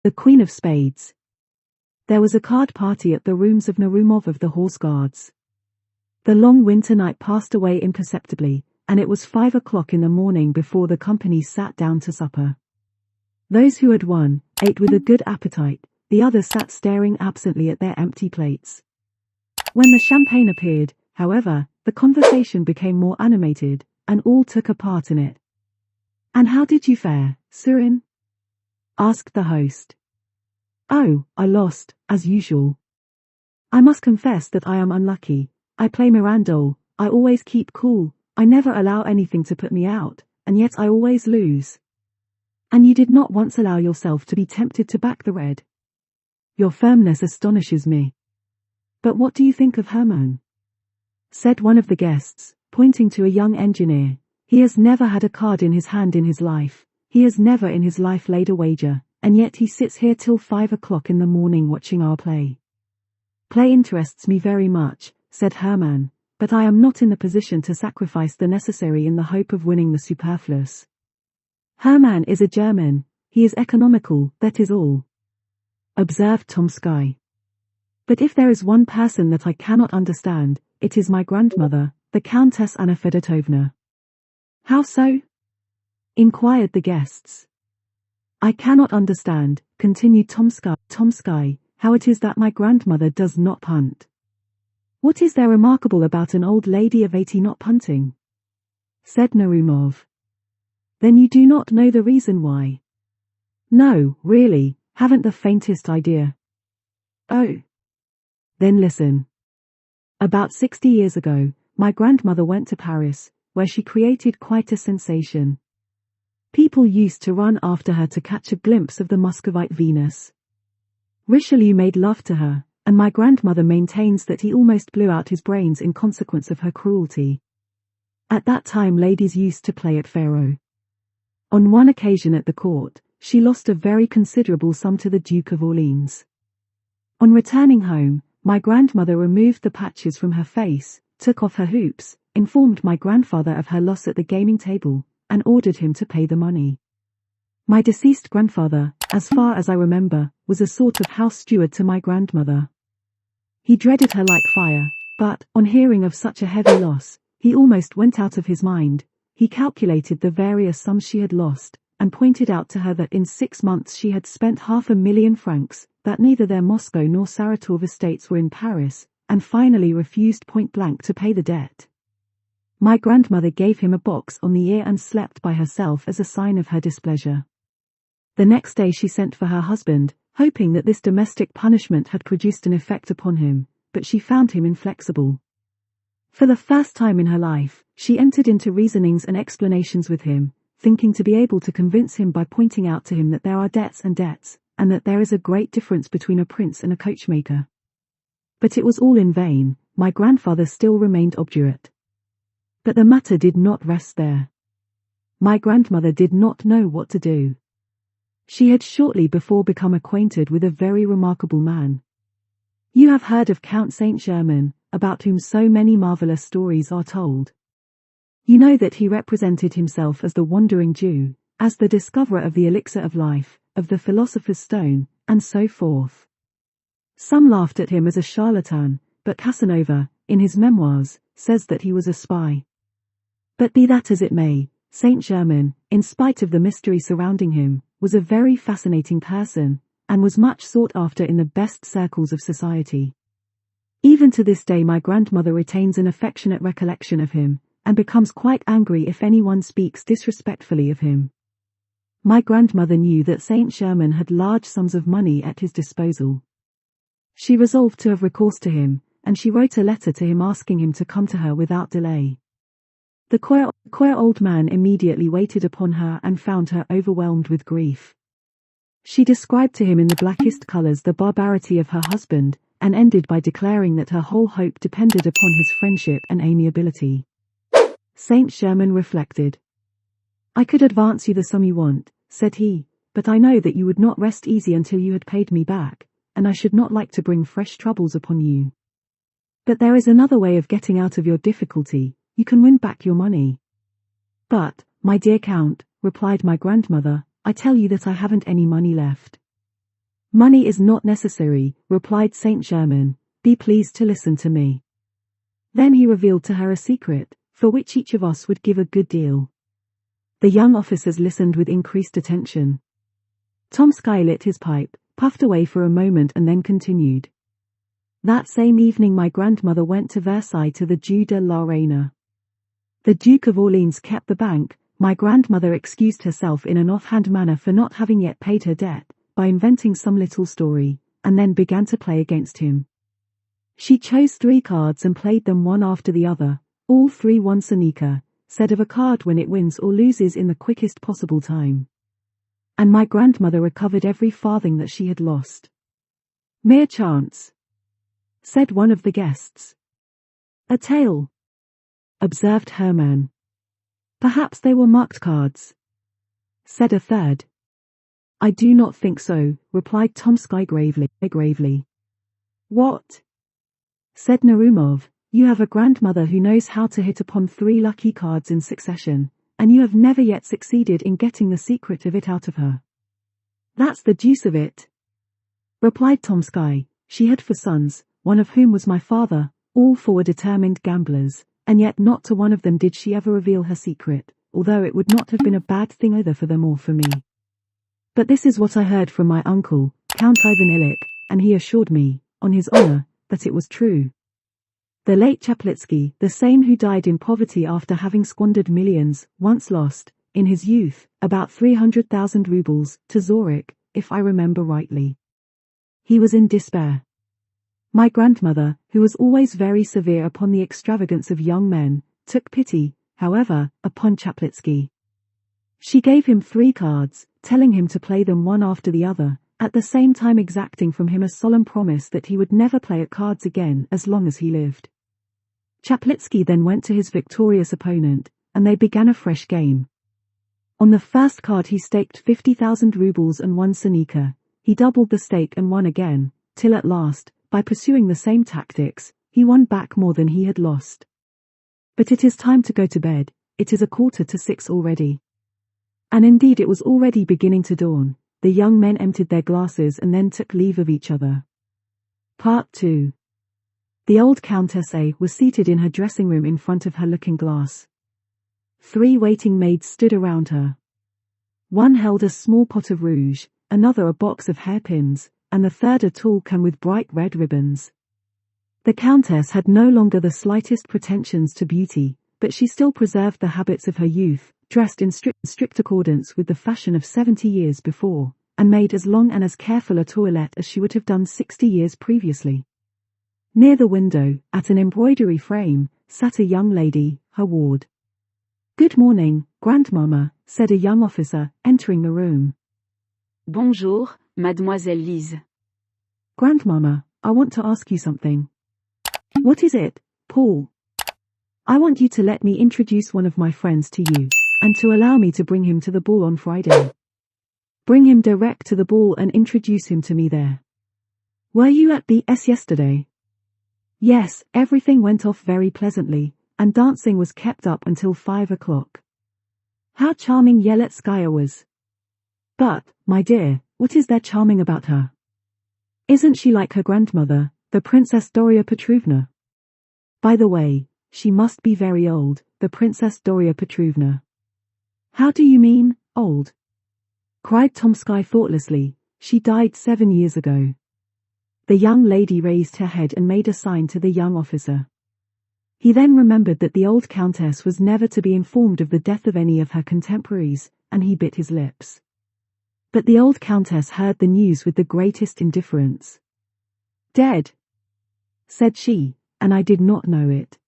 The Queen of Spades. There was a card party at the rooms of Narumov of the Horse Guards. The long winter night passed away imperceptibly, and it was 5 o'clock in the morning before the company sat down to supper. Those who had won ate with a good appetite, the others sat staring absently at their empty plates. When the champagne appeared, however, the conversation became more animated, and all took a part in it. "And how did you fare, Surin?" asked the host. "Oh, I lost, as usual. I must confess that I am unlucky. I play Mirandole, I always keep cool, I never allow anything to put me out, and yet I always lose." "And you did not once allow yourself to be tempted to back the red?" "Your firmness astonishes me." "But what do you think of Herman?" said one of the guests, pointing to a young engineer. "He has never had a card in his hand in his life. He has never in his life laid a wager, and yet he sits here till 5 o'clock in the morning watching our play." "Play interests me very much," said Herman, "but I am not in the position to sacrifice the necessary in the hope of winning the superfluous." "Herman is a German, he is economical, that is all," observed Tomsky. "But if there is one person that I cannot understand, it is my grandmother, the Countess Anna Fedotovna." "How so?" inquired the guests. "I cannot understand," continued Tomsky, "how it is that my grandmother does not punt." "What is there remarkable about an old lady of 80 not punting?" said Narumov. "Then you do not know the reason why?" "No, really, haven't the faintest idea." "Oh. Then listen. About 60 years ago, my grandmother went to Paris, where she created quite a sensation. People used to run after her to catch a glimpse of the Muscovite Venus. Richelieu made love to her, and my grandmother maintains that he almost blew out his brains in consequence of her cruelty. At that time ladies used to play at faro. On one occasion at the court, she lost a very considerable sum to the Duke of Orleans. On returning home, my grandmother removed the patches from her face, took off her hoops, informed my grandfather of her loss at the gaming table, and ordered him to pay the money. My deceased grandfather, as far as I remember, was a sort of house steward to my grandmother. He dreaded her like fire, but, on hearing of such a heavy loss, he almost went out of his mind. He calculated the various sums she had lost, and pointed out to her that in 6 months she had spent 500,000 francs, that neither their Moscow nor Saratov estates were in Paris, and finally refused point blank to pay the debt. My grandmother gave him a box on the ear and slept by herself as a sign of her displeasure. The next day she sent for her husband, hoping that this domestic punishment had produced an effect upon him, but she found him inflexible. For the first time in her life, she entered into reasonings and explanations with him, thinking to be able to convince him by pointing out to him that there are debts and debts, and that there is a great difference between a prince and a coachmaker. But it was all in vain, my grandfather still remained obdurate. But the matter did not rest there. My grandmother did not know what to do. She had shortly before become acquainted with a very remarkable man. You have heard of Count Saint-Germain, about whom so many marvelous stories are told. You know that he represented himself as the wandering Jew, as the discoverer of the elixir of life, of the philosopher's stone, and so forth. Some laughed at him as a charlatan, but Casanova, in his memoirs, says that he was a spy. But be that as it may, Saint-Germain, in spite of the mystery surrounding him, was a very fascinating person, and was much sought after in the best circles of society. Even to this day my grandmother retains an affectionate recollection of him, and becomes quite angry if anyone speaks disrespectfully of him. My grandmother knew that Saint-Germain had large sums of money at his disposal. She resolved to have recourse to him, and she wrote a letter to him asking him to come to her without delay. The queer old man immediately waited upon her and found her overwhelmed with grief. She described to him in the blackest colors the barbarity of her husband, and ended by declaring that her whole hope depended upon his friendship and amiability. Saint-Germain reflected. "I could advance you the sum you want," said he, "but I know that you would not rest easy until you had paid me back, and I should not like to bring fresh troubles upon you. But there is another way of getting out of your difficulty. You can win back your money." "But, my dear Count," replied my grandmother, "I tell you that I haven't any money left." Money is not necessary, replied Saint Germain, be pleased to listen to me. Then he revealed to her a secret, for which each of us would give a good deal. The young officers listened with increased attention. Tom Sky lit his pipe, puffed away for a moment and then continued. That same evening my grandmother went to Versailles to the Duc de la Reine. The Duke of Orleans kept the bank. My grandmother excused herself in an offhand manner for not having yet paid her debt, by inventing some little story, and then began to play against him. She chose 3 cards and played them one after the other, all 3 one seneca, said of a card when it wins or loses in the quickest possible time. And my grandmother recovered every farthing that she had lost. Mere chance, said one of the guests. A tale, observed Herman. Perhaps they were marked cards, said a third. I do not think so, replied Tom Sky gravely. What? Said Narumov, you have a grandmother who knows how to hit upon 3 lucky cards in succession, and you have never yet succeeded in getting the secret of it out of her. That's the deuce of it, replied Tom Sky. She had 4 sons, one of whom was my father, all 4 were determined gamblers, and yet not to one of them did she ever reveal her secret, although it would not have been a bad thing either for them or for me. But this is what I heard from my uncle, Count Ivan Illich, and he assured me, on his honor, that it was true. The late Chaplitsky, the same who died in poverty after having squandered millions, once lost, in his youth, about 300,000 rubles, to Zurich, if I remember rightly. He was in despair. My grandmother, who was always very severe upon the extravagance of young men, took pity, however, upon Chaplitsky. She gave him 3 cards, telling him to play them one after the other, at the same time exacting from him a solemn promise that he would never play at cards again as long as he lived. Chaplitsky then went to his victorious opponent, and they began a fresh game. On the first card he staked 50,000 rubles and 1 seneca. He doubled the stake and won again, till at last, by pursuing the same tactics, he won back more than he had lost. But it is time to go to bed, it is 5:45 already. And indeed it was already beginning to dawn. The young men emptied their glasses and then took leave of each other. Part 2. The old Countess A was seated in her dressing room in front of her looking-glass. 3 waiting maids stood around her. One held a small pot of rouge, another a box of hairpins, and the third a tall comb with bright red ribbons. The Countess had no longer the slightest pretensions to beauty, but she still preserved the habits of her youth, dressed in strict accordance with the fashion of 70 years before, and made as long and as careful a toilette as she would have done 60 years previously. Near the window, at an embroidery frame, sat a young lady, her ward. Good morning, grandmamma, said a young officer, entering the room. Bonjour, Mademoiselle Lise. Grandmamma, I want to ask you something. What is it, Paul? I want you to let me introduce one of my friends to you, and to allow me to bring him to the ball on Friday. Bring him direct to the ball and introduce him to me there. Were you at BS yesterday? Yes, everything went off very pleasantly, and dancing was kept up until 5 o'clock. How charming Yeletskaya was. But, my dear, what is there charming about her? Isn't she like her grandmother, the Princess Doria Petrovna? By the way, she must be very old, the Princess Doria Petrovna. How do you mean, old? Cried Tom Sky thoughtlessly. She died 7 years ago. The young lady raised her head and made a sign to the young officer. He then remembered that the old countess was never to be informed of the death of any of her contemporaries, and he bit his lips. But the old countess heard the news with the greatest indifference. Dead, said she, and I did not know it.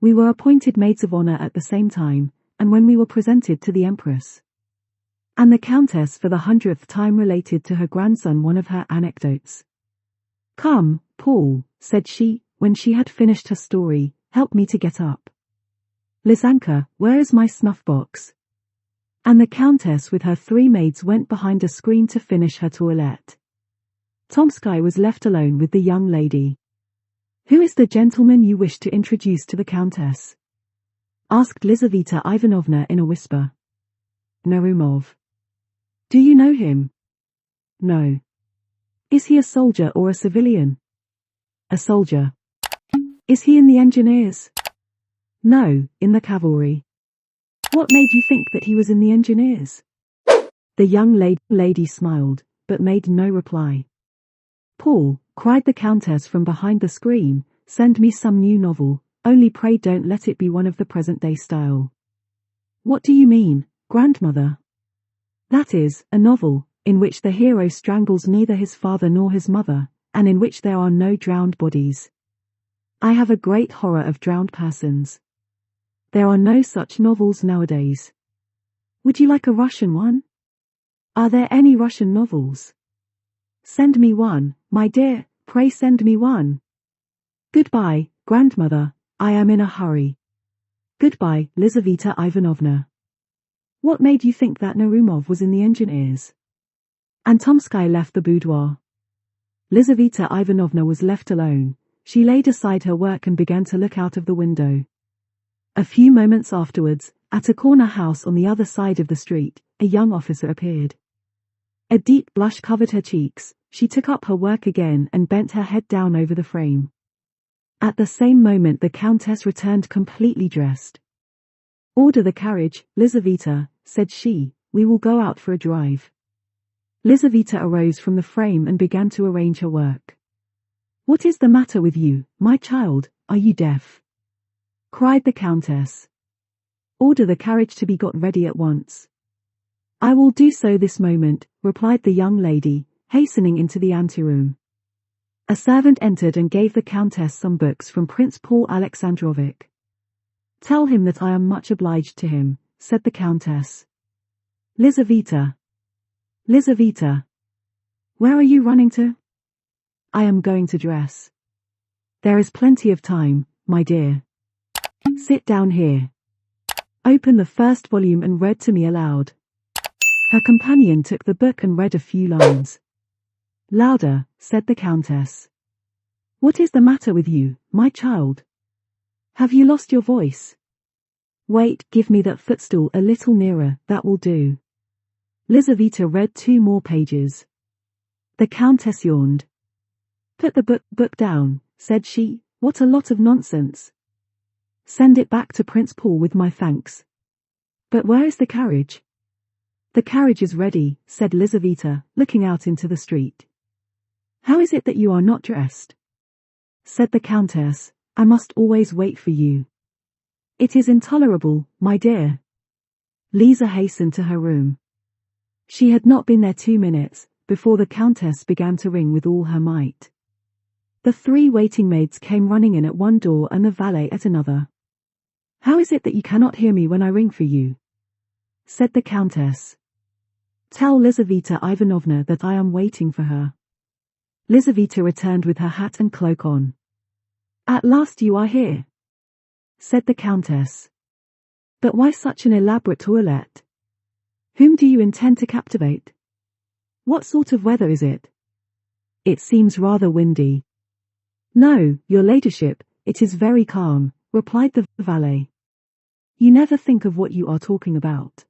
We were appointed maids of honor at the same time, and when we were presented to the Empress. And the Countess for the 100th time related to her grandson one of her anecdotes. Come, Paul, said she, when she had finished her story, help me to get up. Lizanka, where is my snuff-box? And the Countess with her 3 maids went behind a screen to finish her toilette. Tom Sky was left alone with the young lady. Who is the gentleman you wish to introduce to the Countess? Asked Lizaveta Ivanovna in a whisper. Narumov. Do you know him? No. Is he a soldier or a civilian? A soldier. Is he in the engineers? No, in the cavalry. What made you think that he was in the engineers? The young lady smiled, but made no reply. Paul, cried the Countess from behind the screen, send me some new novel, only pray don't let it be one of the present-day style. What do you mean, grandmother? That is, a novel, in which the hero strangles neither his father nor his mother, and in which there are no drowned bodies. I have a great horror of drowned persons. There are no such novels nowadays. Would you like a Russian one? Are there any Russian novels? Send me one, my dear, pray send me one. Goodbye, grandmother, I am in a hurry. Goodbye, Lizaveta Ivanovna. What made you think that Narumov was in the engineers? And Tomsky left the boudoir. Lizaveta Ivanovna was left alone. She laid aside her work and began to look out of the window. A few moments afterwards, at a corner house on the other side of the street, a young officer appeared. A deep blush covered her cheeks. She took up her work again and bent her head down over the frame. At the same moment the Countess returned completely dressed. Order the carriage, Lizaveta, said she, we will go out for a drive. Lizaveta arose from the frame and began to arrange her work. What is the matter with you, my child, are you deaf? Cried the Countess. Order the carriage to be got ready at once. I will do so this moment, replied the young lady, hastening into the anteroom. A servant entered and gave the Countess some books from Prince Paul Alexandrovich. Tell him that I am much obliged to him, said the Countess. Lizaveta. Lizaveta. Where are you running to? I am going to dress. There is plenty of time, my dear. Sit down here. Open the first volume and read to me aloud. Her companion took the book and read a few lines. Louder, said the Countess. What is the matter with you, my child? Have you lost your voice? Wait, give me that footstool a little nearer, that will do. Lizaveta read 2 more pages. The Countess yawned. Put the book down, said she, what a lot of nonsense. Send it back to Prince Paul with my thanks. But where is the carriage? The carriage is ready, said Lizaveta, looking out into the street. How is it that you are not dressed? Said the Countess, I must always wait for you. It is intolerable, my dear. Lisa hastened to her room. She had not been there 2 minutes, before the Countess began to ring with all her might. The 3 waiting maids came running in at one door and the valet at another. How is it that you cannot hear me when I ring for you? Said the Countess. Tell Lizaveta Ivanovna that I am waiting for her. Lizaveta returned with her hat and cloak on. At last you are here, said the Countess. But why such an elaborate toilette? Whom do you intend to captivate? What sort of weather is it? It seems rather windy. No, your ladyship, it is very calm, replied the valet. You never think of what you are talking about.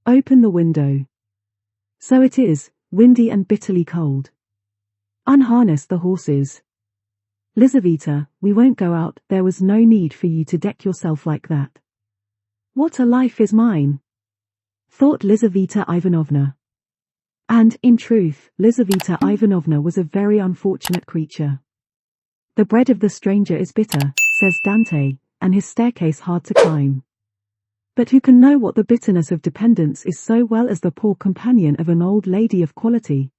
Open the window. So it is, windy and bitterly cold. Unharness the horses. Lizaveta, we won't go out, there was no need for you to deck yourself like that. What a life is mine, thought Lizaveta Ivanovna. And, in truth, Lizaveta Ivanovna was a very unfortunate creature. The bread of the stranger is bitter, says Dante, and his staircase hard to climb. But who can know what the bitterness of dependence is so well as the poor companion of an old lady of quality?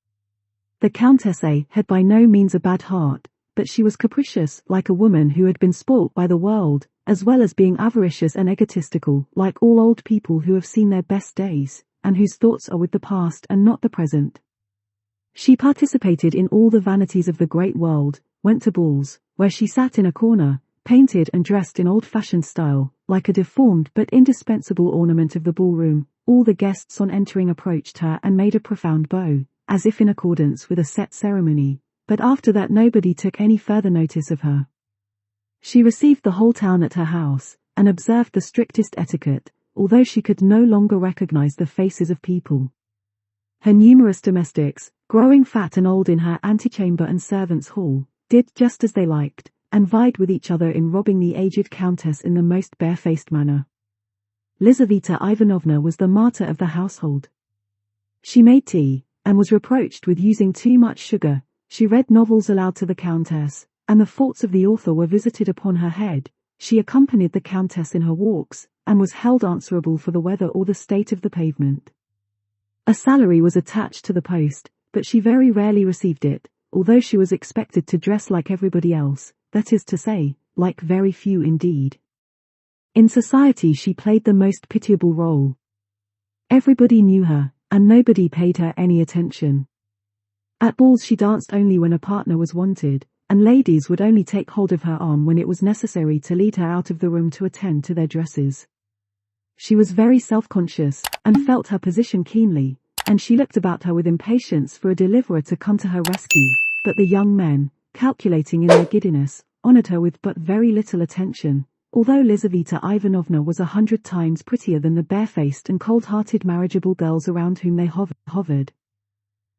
The Countess A had by no means a bad heart, but she was capricious, like a woman who had been spoilt by the world, as well as being avaricious and egotistical, like all old people who have seen their best days, and whose thoughts are with the past and not the present. She participated in all the vanities of the great world, went to balls, where she sat in a corner, painted and dressed in old-fashioned style, like a deformed but indispensable ornament of the ballroom. All the guests on entering approached her and made a profound bow, as if in accordance with a set ceremony, but after that nobody took any further notice of her. She received the whole town at her house, and observed the strictest etiquette, although she could no longer recognize the faces of people. Her numerous domestics, growing fat and old in her antechamber and servants' hall, did just as they liked, and vied with each other in robbing the aged countess in the most barefaced manner. Lizaveta Ivanovna was the martyr of the household. She made tea, and was reproached with using too much sugar. She read novels aloud to the countess, and the faults of the author were visited upon her head. She accompanied the countess in her walks, and was held answerable for the weather or the state of the pavement. A salary was attached to the post, but she very rarely received it, although she was expected to dress like everybody else, that is to say, like very few indeed. In society she played the most pitiable role. Everybody knew her, and nobody paid her any attention. At balls she danced only when a partner was wanted, and ladies would only take hold of her arm when it was necessary to lead her out of the room to attend to their dresses. She was very self-conscious, and felt her position keenly, and she looked about her with impatience for a deliverer to come to her rescue, but the young men, calculating in their giddiness, honored her with but very little attention, although Lizaveta Ivanovna was 100 times prettier than the barefaced and cold-hearted marriageable girls around whom they hovered.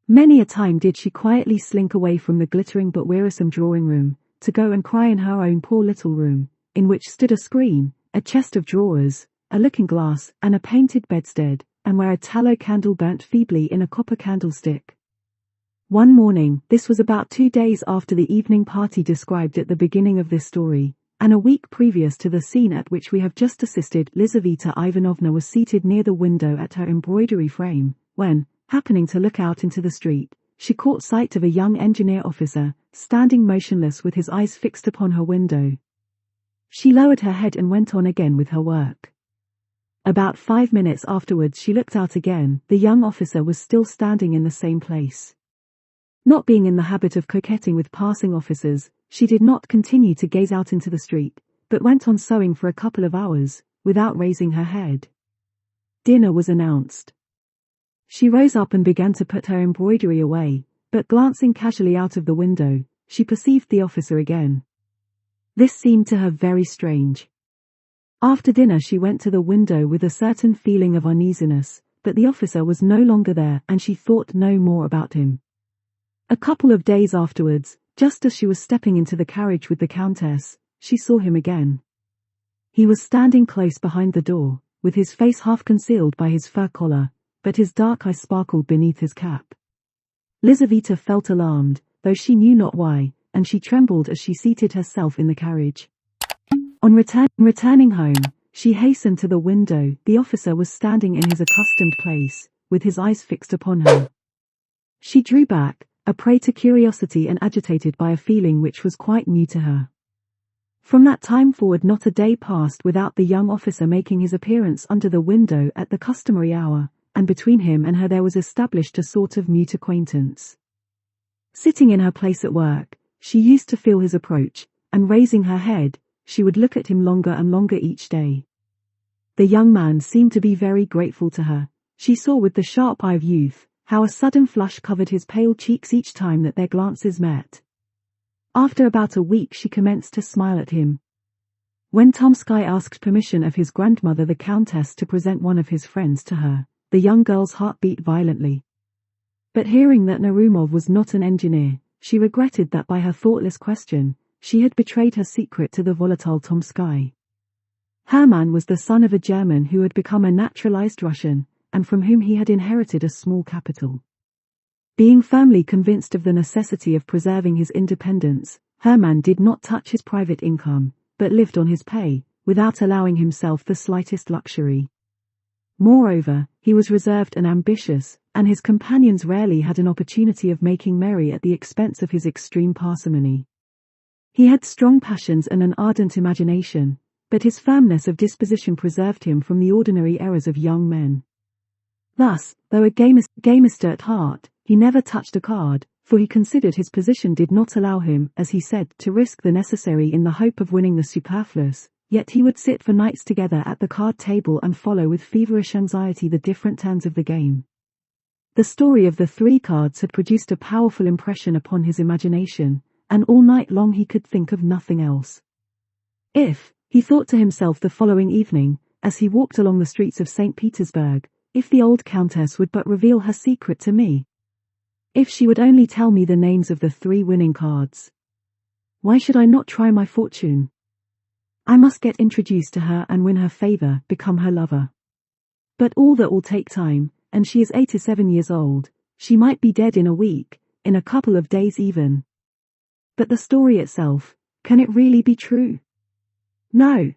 Many a time did she quietly slink away from the glittering but wearisome drawing-room, to go and cry in her own poor little room, in which stood a screen, a chest of drawers, a looking-glass, and a painted bedstead, and where a tallow candle burnt feebly in a copper candlestick. One morning, this was about 2 days after the evening party described at the beginning of this story, and a week previous to the scene at which we have just assisted, Lizaveta Ivanovna was seated near the window at her embroidery frame, when, happening to look out into the street, she caught sight of a young engineer officer, standing motionless with his eyes fixed upon her window. She lowered her head and went on again with her work. About 5 minutes afterwards she looked out again. The young officer was still standing in the same place. Not being in the habit of coquetting with passing officers, she did not continue to gaze out into the street, but went on sewing for a couple of hours, without raising her head. Dinner was announced. She rose up and began to put her embroidery away, but glancing casually out of the window, she perceived the officer again. This seemed to her very strange. After dinner she went to the window with a certain feeling of uneasiness, but the officer was no longer there and she thought no more about him. A couple of days afterwards, just as she was stepping into the carriage with the countess, she saw him again. He was standing close behind the door, with his face half concealed by his fur collar, but his dark eyes sparkled beneath his cap. Lizaveta felt alarmed, though she knew not why, and she trembled as she seated herself in the carriage. On returning home, she hastened to the window. The officer was standing in his accustomed place, with his eyes fixed upon her. She drew back, a prey to curiosity and agitated by a feeling which was quite new to her. From that time forward not a day passed without the young officer making his appearance under the window at the customary hour, and between him and her there was established a sort of mute acquaintance. Sitting in her place at work, she used to feel his approach, and raising her head, she would look at him longer and longer each day. The young man seemed to be very grateful to her. She saw with the sharp eye of youth, how a sudden flush covered his pale cheeks each time that their glances met. After about a week she commenced to smile at him. When Tomsky asked permission of his grandmother the countess to present one of his friends to her, the young girl's heart beat violently. But hearing that Narumov was not an engineer, she regretted that by her thoughtless question, she had betrayed her secret to the volatile Tomsky. Hermann was the son of a German who had become a naturalized Russian, and from whom he had inherited a small capital. Being firmly convinced of the necessity of preserving his independence, Hermann did not touch his private income, but lived on his pay, without allowing himself the slightest luxury. Moreover, he was reserved and ambitious, and his companions rarely had an opportunity of making merry at the expense of his extreme parsimony. He had strong passions and an ardent imagination, but his firmness of disposition preserved him from the ordinary errors of young men. Thus, though a gamester at heart, he never touched a card, for he considered his position did not allow him, as he said, to risk the necessary in the hope of winning the superfluous, yet he would sit for nights together at the card table and follow with feverish anxiety the different turns of the game. The story of the 3 cards had produced a powerful impression upon his imagination, and all night long he could think of nothing else. If, he thought to himself the following evening, as he walked along the streets of St. Petersburg, if the old countess would but reveal her secret to me. If she would only tell me the names of the 3 winning cards. Why should I not try my fortune? I must get introduced to her and win her favor, become her lover. But all that will take time, and she is 87 years old. She might be dead in a week, in a couple of days even. But the story itself, can it really be true? No.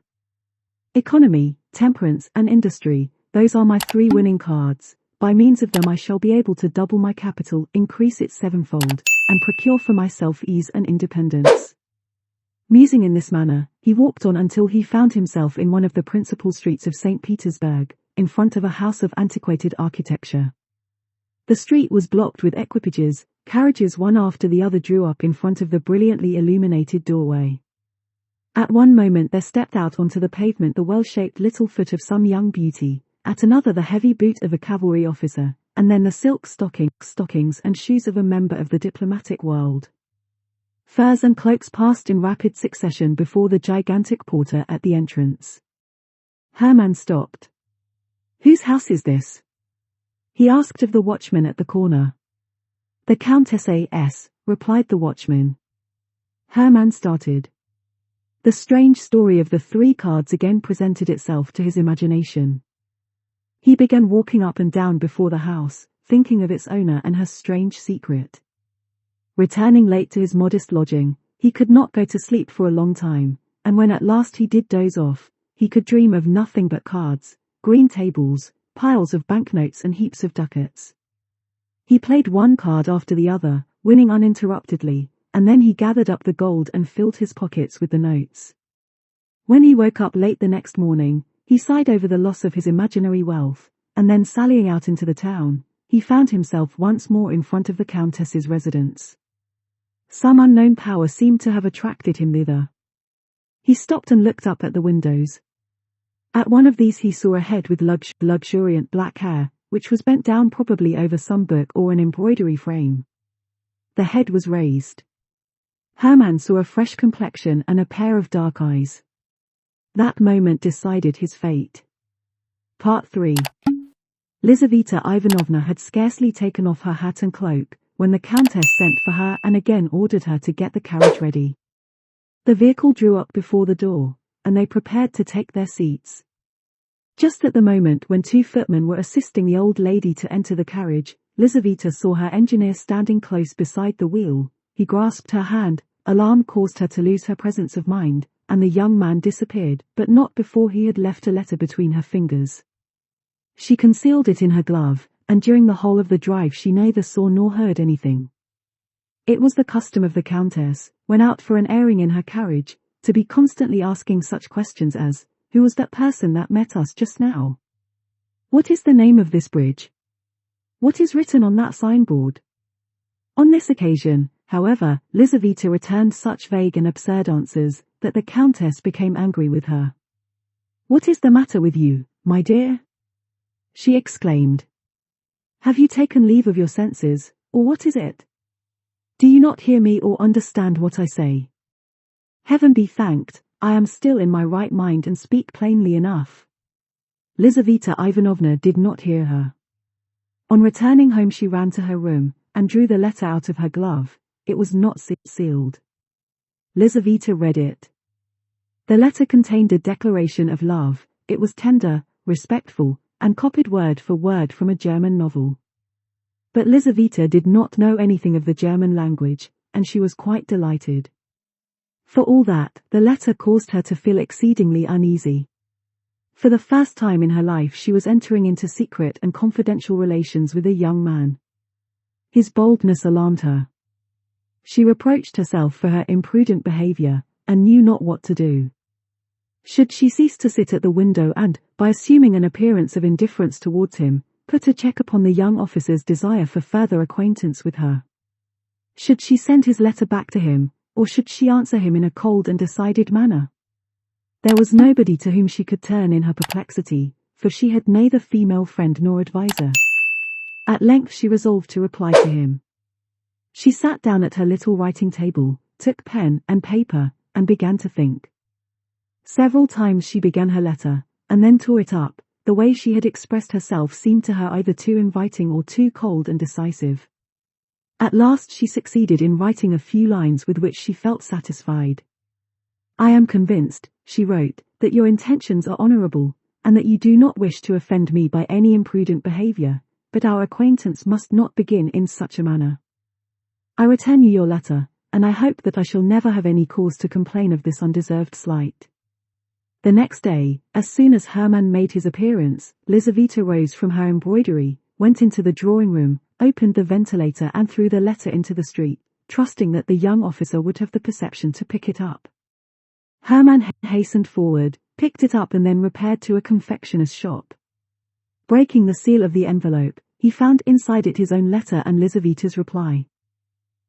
Economy, temperance, and industry, those are my 3 winning cards. By means of them I shall be able to double my capital, increase it 7-fold, and procure for myself ease and independence. Musing in this manner, he walked on until he found himself in one of the principal streets of St. Petersburg, in front of a house of antiquated architecture. The street was blocked with equipages, carriages one after the other drew up in front of the brilliantly illuminated doorway. At one moment there stepped out onto the pavement the well-shaped little foot of some young beauty, at another the heavy boot of a cavalry officer, and then the silk stockings and shoes of a member of the diplomatic world. Furs and cloaks passed in rapid succession before the gigantic porter at the entrance. Hermann stopped. "Whose house is this?" he asked of the watchman at the corner. "The Countess A.S.," replied the watchman. Hermann started. The strange story of the 3 cards again presented itself to his imagination. He began walking up and down before the house, thinking of its owner and her strange secret. Returning late to his modest lodging, he could not go to sleep for a long time, and when at last he did doze off, he could dream of nothing but cards, green tables, piles of banknotes and heaps of ducats. He played one card after the other, winning uninterruptedly, and then he gathered up the gold and filled his pockets with the notes. When he woke up late the next morning, he sighed over the loss of his imaginary wealth, and then sallying out into the town, he found himself once more in front of the Countess's residence. Some unknown power seemed to have attracted him thither. He stopped and looked up at the windows. At one of these he saw a head with luxuriant black hair, which was bent down probably over some book or an embroidery frame. The head was raised. Hermann saw a fresh complexion and a pair of dark eyes. That moment decided his fate. Part 3. Lizaveta Ivanovna had scarcely taken off her hat and cloak, when the Countess sent for her and again ordered her to get the carriage ready. The vehicle drew up before the door, and they prepared to take their seats. Just at the moment when 2 footmen were assisting the old lady to enter the carriage, Lizaveta saw her engineer standing close beside the wheel. He grasped her hand, alarm caused her to lose her presence of mind, and the young man disappeared, but not before he had left a letter between her fingers. She concealed it in her glove, and during the whole of the drive she neither saw nor heard anything. It was the custom of the Countess, when out for an airing in her carriage, to be constantly asking such questions as, "Who was that person that met us just now? What is the name of this bridge? What is written on that signboard?" On this occasion, however, Lizaveta returned such vague and absurd answers, that the Countess became angry with her. "What is the matter with you, my dear?" she exclaimed. "Have you taken leave of your senses, or what is it? Do you not hear me or understand what I say? Heaven be thanked, I am still in my right mind and speak plainly enough." Lizaveta Ivanovna did not hear her. On returning home she ran to her room, and drew the letter out of her glove. It was not sealed. Lizaveta read it. The letter contained a declaration of love. It was tender, respectful, and copied word for word from a German novel. But Lizaveta did not know anything of the German language, and she was quite delighted. For all that, the letter caused her to feel exceedingly uneasy. For the first time in her life she was entering into secret and confidential relations with a young man. His boldness alarmed her. She reproached herself for her imprudent behavior, and knew not what to do. Should she cease to sit at the window and, by assuming an appearance of indifference towards him, put a check upon the young officer's desire for further acquaintance with her? Should she send his letter back to him, or should she answer him in a cold and decided manner? There was nobody to whom she could turn in her perplexity, for she had neither female friend nor adviser. At length she resolved to reply to him. She sat down at her little writing table, took pen and paper, and began to think. Several times she began her letter, and then tore it up. The way she had expressed herself seemed to her either too inviting or too cold and decisive. At last she succeeded in writing a few lines with which she felt satisfied. I am convinced, she wrote, that your intentions are honorable, and that you do not wish to offend me by any imprudent behavior, but our acquaintance must not begin in such a manner. I return you your letter, and I hope that I shall never have any cause to complain of this undeserved slight. The next day, as soon as Hermann made his appearance, Lizaveta rose from her embroidery, went into the drawing room, opened the ventilator and threw the letter into the street, trusting that the young officer would have the perception to pick it up. Hermann hastened forward, picked it up and then repaired to a confectioner's shop. Breaking the seal of the envelope, he found inside it his own letter and Lizaveta's reply.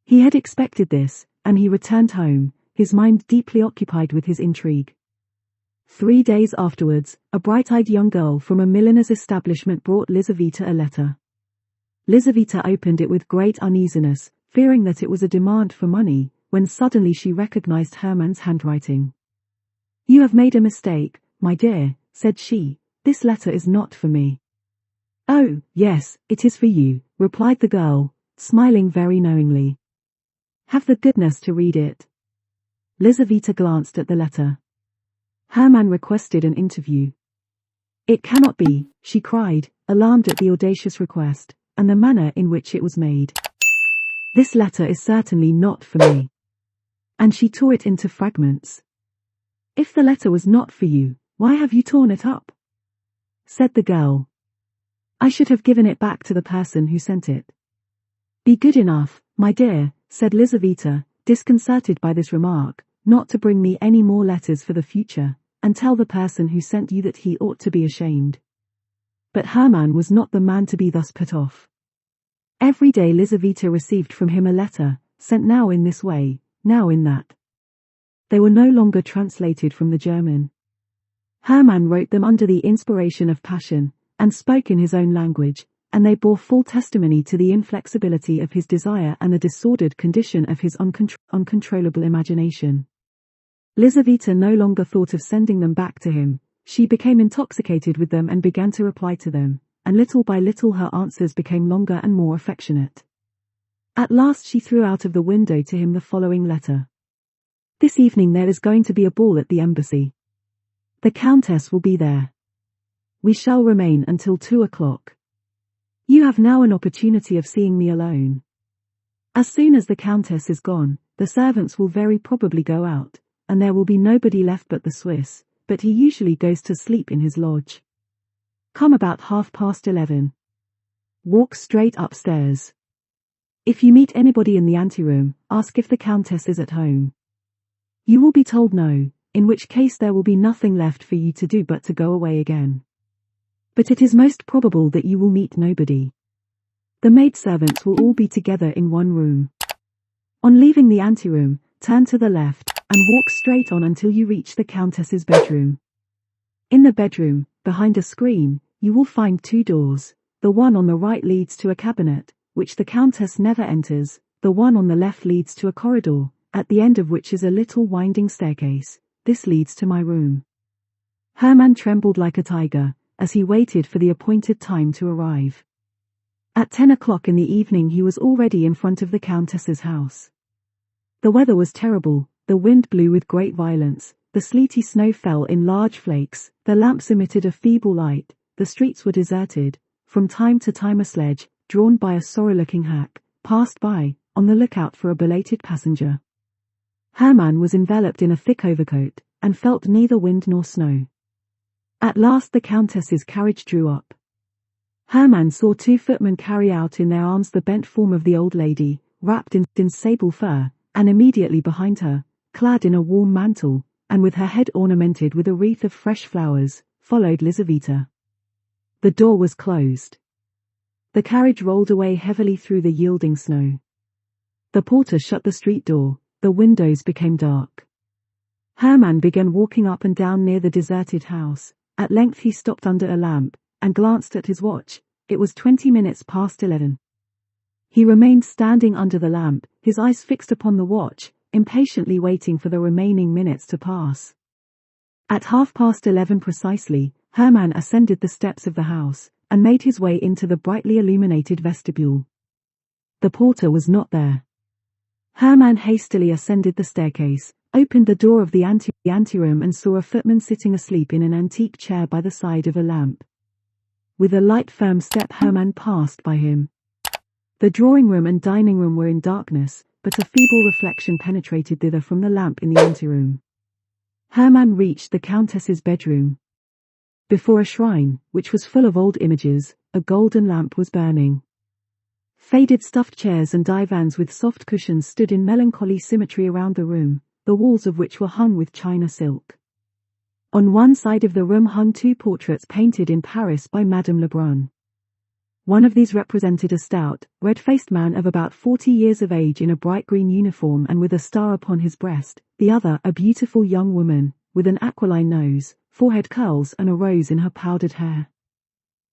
He had expected this, and he returned home, his mind deeply occupied with his intrigue. 3 days afterwards, a bright-eyed young girl from a milliner's establishment brought Lizaveta a letter. Lizaveta opened it with great uneasiness, fearing that it was a demand for money, when suddenly she recognized Hermann's handwriting. You have made a mistake, my dear, said she. This letter is not for me. Oh, yes, it is for you, replied the girl, smiling very knowingly. Have the goodness to read it. Lizaveta glanced at the letter. Hermann requested an interview. It cannot be, she cried, alarmed at the audacious request, and the manner in which it was made. This letter is certainly not for me. And she tore it into fragments. If the letter was not for you, why have you torn it up? Said the girl. I should have given it back to the person who sent it. Be good enough, my dear, said Lizaveta, disconcerted by this remark, not to bring me any more letters for the future, and tell the person who sent you that he ought to be ashamed. But Hermann was not the man to be thus put off. Every day Lizaveta received from him a letter, sent now in this way, now in that. They were no longer translated from the German. Hermann wrote them under the inspiration of passion, and spoke in his own language, and they bore full testimony to the inflexibility of his desire and the disordered condition of his uncontrollable imagination. Lizaveta no longer thought of sending them back to him. She became intoxicated with them and began to reply to them, and little by little her answers became longer and more affectionate. At last she threw out of the window to him the following letter. This evening there is going to be a ball at the embassy. The Countess will be there. We shall remain until 2 o'clock. You have now an opportunity of seeing me alone. As soon as the Countess is gone, the servants will very probably go out, and there will be nobody left but the Swiss, but he usually goes to sleep in his lodge. Come about 11:30. Walk straight upstairs. If you meet anybody in the anteroom, ask if the Countess is at home. You will be told no, in which case there will be nothing left for you to do but to go away again. But it is most probable that you will meet nobody. The maidservants will all be together in one room. On leaving the anteroom, turn to the left, and walk straight on until you reach the Countess's bedroom. In the bedroom, behind a screen, you will find 2 doors. The one on the right leads to a cabinet, which the Countess never enters. The one on the left leads to a corridor, at the end of which is a little winding staircase. This leads to my room. Hermann trembled like a tiger, as he waited for the appointed time to arrive. At 10 o'clock in the evening he was already in front of the Countess's house. The weather was terrible, the wind blew with great violence, the sleety snow fell in large flakes, the lamps emitted a feeble light, the streets were deserted. From time to time a sledge, drawn by a sorry-looking hack, passed by, on the lookout for a belated passenger. Hermann was enveloped in a thick overcoat, and felt neither wind nor snow. At last the Countess's carriage drew up. Hermann saw 2 footmen carry out in their arms the bent form of the old lady, wrapped in sable fur, and immediately behind her, clad in a warm mantle, and with her head ornamented with a wreath of fresh flowers, followed Lizaveta. The door was closed. The carriage rolled away heavily through the yielding snow. The porter shut the street door, the windows became dark. Hermann began walking up and down near the deserted house. At length he stopped under a lamp, and glanced at his watch. It was 20 minutes past 11. He remained standing under the lamp, his eyes fixed upon the watch, impatiently waiting for the remaining minutes to pass. At 11:30 precisely, Hermann ascended the steps of the house, and made his way into the brightly illuminated vestibule. The porter was not there. Hermann hastily ascended the staircase, opened the door of the anteroom and saw a footman sitting asleep in an antique chair by the side of a lamp. With a light firm step Hermann passed by him. The drawing room and dining room were in darkness, but a feeble reflection penetrated thither from the lamp in the anteroom. Hermann reached the Countess's bedroom. Before a shrine, which was full of old images, a golden lamp was burning. Faded stuffed chairs and divans with soft cushions stood in melancholy symmetry around the room, the walls of which were hung with China silk. On one side of the room hung 2 portraits painted in Paris by Madame Lebrun. One of these represented a stout, red-faced man of about 40 years of age in a bright green uniform and with a star upon his breast, the other a beautiful young woman, with an aquiline nose, forehead curls and a rose in her powdered hair.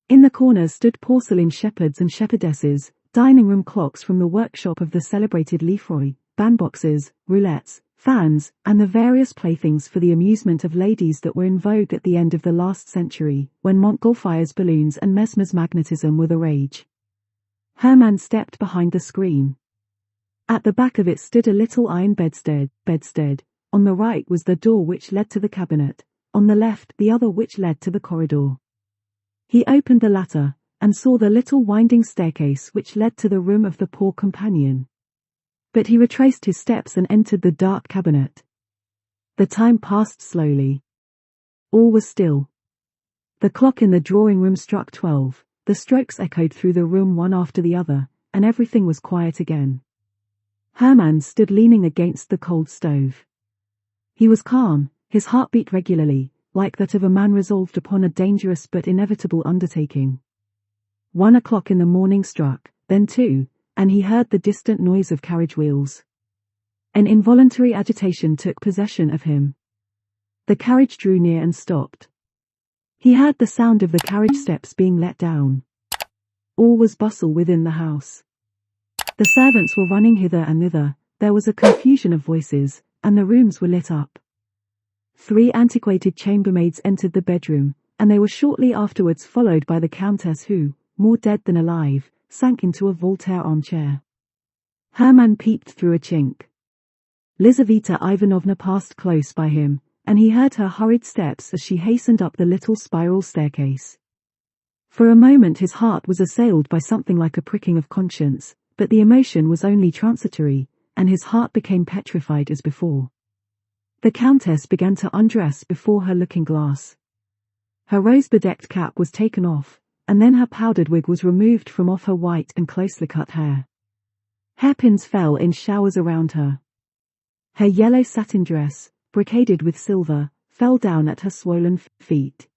In the corners stood porcelain shepherds and shepherdesses, dining room clocks from the workshop of the celebrated Lefroy, bandboxes, roulettes, fans, and the various playthings for the amusement of ladies that were in vogue at the end of the last century, when Montgolfier's balloons and Mesmer's magnetism were the rage. Hermann stepped behind the screen. At the back of it stood a little iron bedstead. On the right was the door which led to the cabinet, on the left the other which led to the corridor. He opened the latter, and saw the little winding staircase which led to the room of the poor companion. But he retraced his steps and entered the dark cabinet. The time passed slowly. All was still. The clock in the drawing-room struck 12, the strokes echoed through the room one after the other, and everything was quiet again. Hermann stood leaning against the cold stove. He was calm, his heart beat regularly, like that of a man resolved upon a dangerous but inevitable undertaking. 1 o'clock in the morning struck, then 2, and he heard the distant noise of carriage wheels. An involuntary agitation took possession of him. The carriage drew near and stopped. He heard the sound of the carriage steps being let down. All was bustle within the house. The servants were running hither and thither, there was a confusion of voices, and the rooms were lit up. 3 antiquated chambermaids entered the bedroom, and they were shortly afterwards followed by the Countess who, more dead than alive, sank into a Voltaire armchair. Hermann peeped through a chink. Lizaveta Ivanovna passed close by him, and he heard her hurried steps as she hastened up the little spiral staircase. For a moment his heart was assailed by something like a pricking of conscience, but the emotion was only transitory, and his heart became petrified as before. The Countess began to undress before her looking-glass. Her rose-bedecked cap was taken off, and then her powdered wig was removed from off her white and closely cut hair. Hairpins fell in showers around her. Her yellow satin dress, brocaded with silver, fell down at her swollen feet.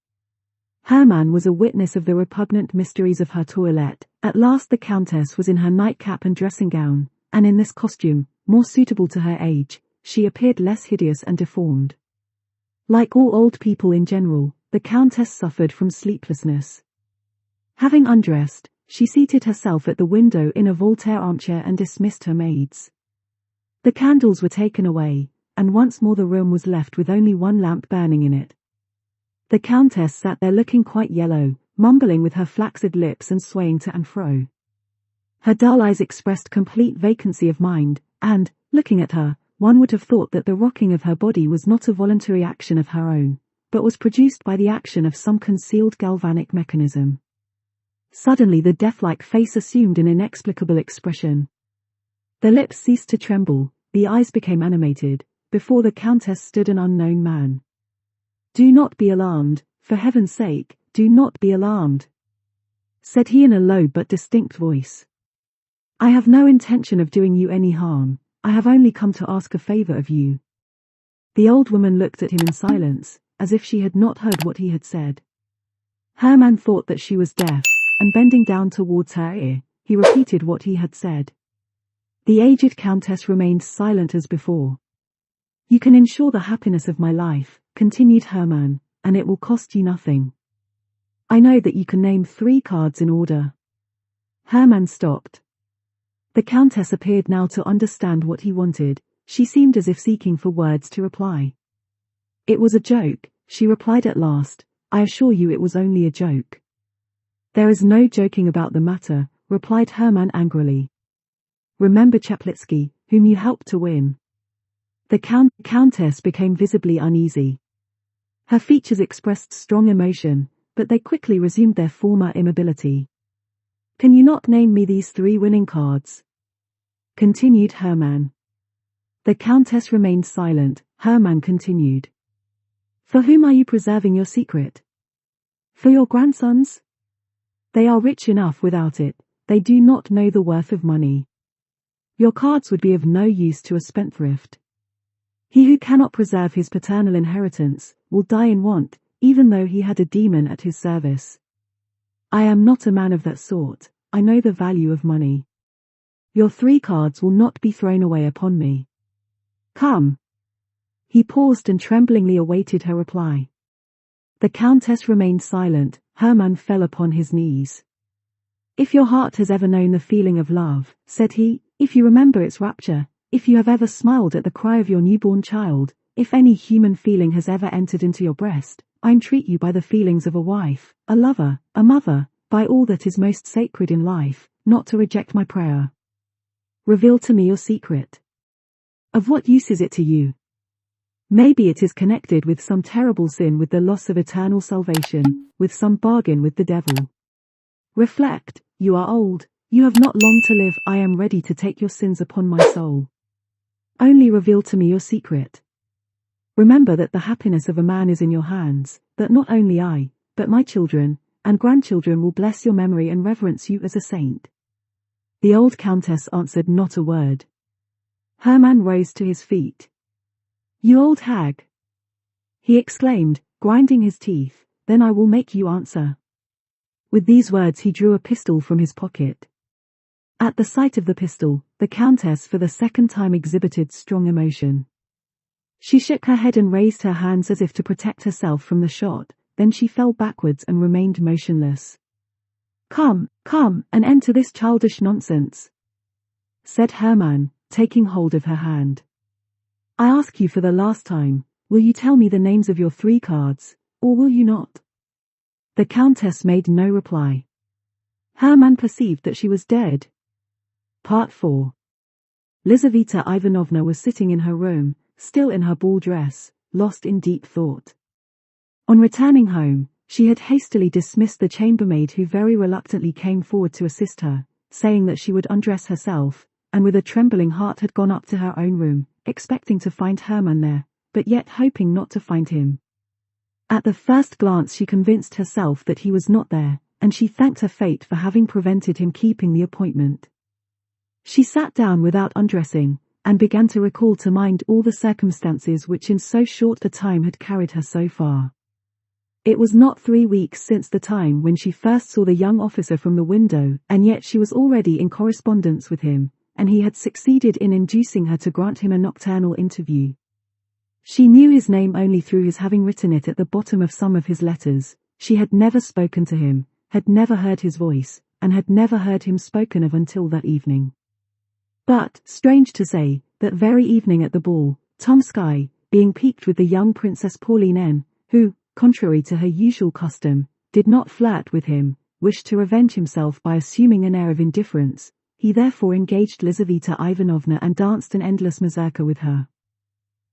Hermann was a witness of the repugnant mysteries of her toilette. At last the Countess was in her nightcap and dressing gown, and in this costume, more suitable to her age, she appeared less hideous and deformed. Like all old people in general, the Countess suffered from sleeplessness. Having undressed, she seated herself at the window in a Voltaire armchair and dismissed her maids. The candles were taken away, and once more the room was left with only 1 lamp burning in it. The Countess sat there looking quite yellow, mumbling with her flaccid lips and swaying to and fro. Her dull eyes expressed complete vacancy of mind, and, looking at her, one would have thought that the rocking of her body was not a voluntary action of her own, but was produced by the action of some concealed galvanic mechanism. Suddenly the death-like face assumed an inexplicable expression. The lips ceased to tremble, the eyes became animated. Before the Countess stood an unknown man. "Do not be alarmed, for heaven's sake, do not be alarmed," said he in a low but distinct voice. "I have no intention of doing you any harm, I have only come to ask a favor of you." The old woman looked at him in silence, as if she had not heard what he had said. Hermann thought that she was deaf, and bending down towards her ear, he repeated what he had said. The aged Countess remained silent as before. "You can ensure the happiness of my life," continued Hermann, "and it will cost you nothing. I know that you can name 3 cards in order." Hermann stopped. The Countess appeared now to understand what he wanted, she seemed as if seeking for words to reply. "It was a joke," she replied at last, "I assure you it was only a joke." "There is no joking about the matter," replied Hermann angrily. Remember Chaplitsky, whom you helped to win?" The Countess became visibly uneasy. Her features expressed strong emotion, but they quickly resumed their former immobility. "Can you not name me these 3 winning cards?" continued Hermann. The Countess remained silent. Hermann continued. "For whom are you preserving your secret? For your grandsons? They are rich enough without it, they do not know the worth of money. Your cards would be of no use to a spendthrift. He who cannot preserve his paternal inheritance will die in want, even though he had a demon at his service. I am not a man of that sort. I know the value of money. Your 3 cards will not be thrown away upon me. Come." He paused and tremblingly awaited her reply. The Countess remained silent. Hermann fell upon his knees. "If your heart has ever known the feeling of love," said he, "if you remember its rapture, if you have ever smiled at the cry of your newborn child, if any human feeling has ever entered into your breast, I entreat you by the feelings of a wife, a lover, a mother, by all that is most sacred in life, not to reject my prayer. Reveal to me your secret. Of what use is it to you? Maybe it is connected with some terrible sin, with the loss of eternal salvation, with some bargain with the devil. Reflect, you are old, you have not long to live. I am ready to take your sins upon my soul. Only reveal to me your secret. Remember that the happiness of a man is in your hands, that not only I, but my children and grandchildren will bless your memory and reverence you as a saint." The old Countess answered not a word. Hermann rose to his feet. "You old hag!" he exclaimed, grinding his teeth, "then I will make you answer." With these words he drew a pistol from his pocket. At the sight of the pistol, the Countess for the second time exhibited strong emotion. She shook her head and raised her hands as if to protect herself from the shot, then she fell backwards and remained motionless. Come, an end to this childish nonsense," said Hermann, taking hold of her hand. "I ask you for the last time, will you tell me the names of your 3 cards, or will you not?" The Countess made no reply. Hermann perceived that she was dead. Part 4. Lizaveta Ivanovna was sitting in her room, still in her ball dress, lost in deep thought. On returning home, she had hastily dismissed the chambermaid who very reluctantly came forward to assist her, saying that she would undress herself, and with a trembling heart had gone up to her own room, expecting to find Hermann there, but yet hoping not to find him. At the first glance she convinced herself that he was not there, and she thanked her fate for having prevented him keeping the appointment. She sat down without undressing, and began to recall to mind all the circumstances which in so short a time had carried her so far. It was not 3 weeks since the time when she first saw the young officer from the window, and yet she was already in correspondence with him, and he had succeeded in inducing her to grant him a nocturnal interview. She knew his name only through his having written it at the bottom of some of his letters. She had never spoken to him, had never heard his voice, and had never heard him spoken of until that evening. But, strange to say, that very evening at the ball, Tomsky, being piqued with the young Princess Pauline N., who, contrary to her usual custom, did not flirt with him, wished to revenge himself by assuming an air of indifference. He therefore engaged Lizaveta Ivanovna and danced an endless mazurka with her.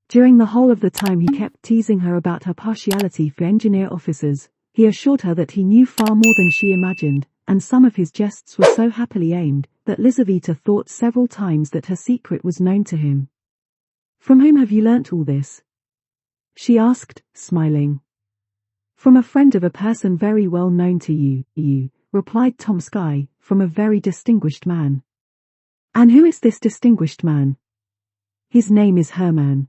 During the whole of the time he kept teasing her about her partiality for engineer officers. He assured her that he knew far more than she imagined, and some of his jests were so happily aimed, that Lizaveta thought several times that her secret was known to him. "From whom have you learnt all this?" she asked, smiling. "From a friend of a person very well known to you, replied Tomsky, "from a very distinguished man." "And who is this distinguished man?" "His name is Hermann."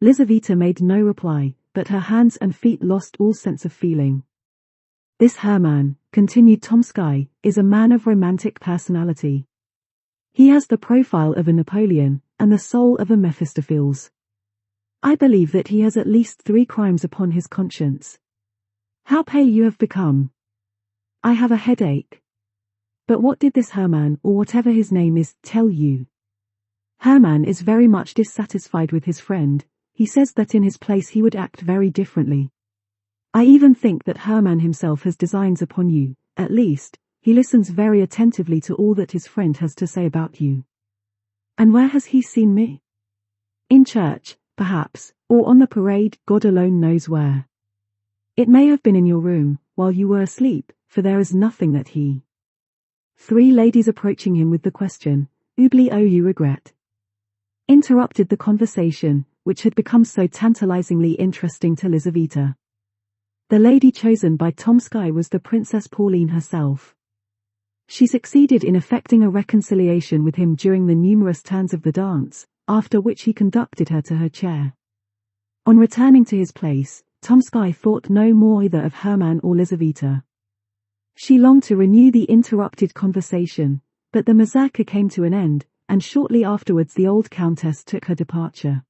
Lizaveta made no reply, but her hands and feet lost all sense of feeling. "This Hermann," continued Tomsky, "is a man of romantic personality. He has the profile of a Napoleon, and the soul of a Mephistopheles. I believe that he has at least 3 crimes upon his conscience. How pale you have become! I have a headache. But what did this Hermann, or whatever his name is, tell you?" "Hermann is very much dissatisfied with his friend. He says that in his place he would act very differently. I even think that Hermann himself has designs upon you. At least, he listens very attentively to all that his friend has to say about you. And where has he seen me? In church, perhaps, or on the parade, God alone knows where. It may have been in your room, while you were asleep, for there is nothing that he. 3 ladies approaching him with the question, "Oublie ou you regret?" interrupted the conversation, which had become so tantalizingly interesting to Lizaveta. The lady chosen by Tomsky was the Princess Pauline herself. She succeeded in effecting a reconciliation with him during the numerous turns of the dance, after which he conducted her to her chair. On returning to his place, Tomsky thought no more either of Hermann or Lizaveta. She longed to renew the interrupted conversation, but the mazurka came to an end, and shortly afterwards the old countess took her departure.